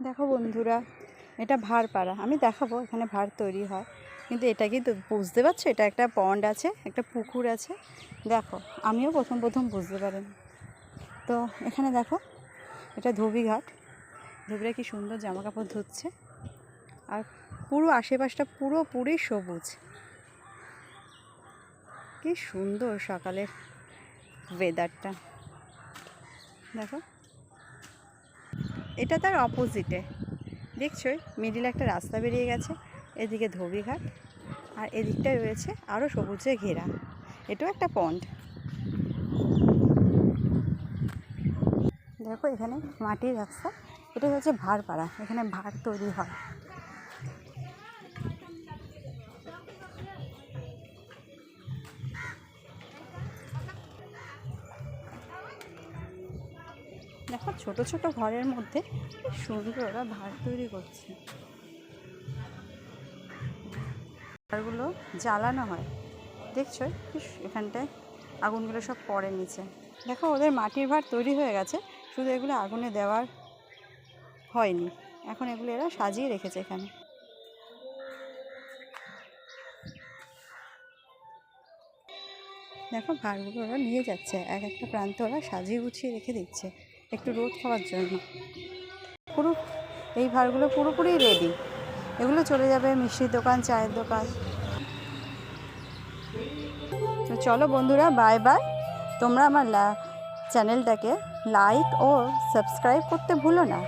দেখো বন্ধুরা, এটা ভাড়পাড়া। আমি দেখাবো এখানে ভাড় তৈরি হয়, কিন্তু এটা কিন্তু বুঝতে পারছো, এটা একটা পন্ড আছে, একটা পুকুর আছে। দেখো, আমিও প্রথম বুঝতে পারিনি। তো এখানে দেখো, এটা ধোবিঘাট। ধোবিরা কি সুন্দর জামা কাপড় ধুচ্ছে, আর পুরো আশেপাশটা পুরোপুরি সবুজ। কি সুন্দর সকালের ওয়েদারটা দেখো। এটা তার অপোজিটে দেখছোই, মিডিলে একটা রাস্তা বেরিয়ে গেছে। এদিকে ধোবিঘাট, আর এদিকটায় রয়েছে আরও সবুজে ঘেরা। এটাও একটা পন্ড। দেখো এখানে মাটির রাস্তা, এটা হচ্ছে ভাড়পাড়া। এখানে ভাড় তৈরি হয়। দেখো ছোট ছোট ঘরের মধ্যে সুন্দর ওরা ভাড় তৈরি করছে। ভাড়গুলো জ্বালানো হয়, দেখছো এখানটায় আগুনগুলো সব পড়ে নিচে। দেখো ওদের মাটির ভাড় তৈরি হয়ে গেছে, শুধু এগুলো আগুনে দেওয়ার হয়নি। এখন এগুলো এরা সাজিয়ে রেখেছে এখানে। দেখো ভাড়গুলো ওরা নিয়ে যাচ্ছে, এক একটা প্রান্ত ওরা সাজিয়ে গুছিয়ে রেখে দিচ্ছে একটু রোদ খাওয়ার জন্য। পুরো এই ভাড়গুলো পুরোপুরি রেডি। এগুলো চলে যাবে মিষ্টির দোকান, চায়ের দোকান। তো চলো বন্ধুরা, বাই বাই। তোমরা আমার চ্যানেলটাকে লাইক ও সাবস্ক্রাইব করতে ভুলো না।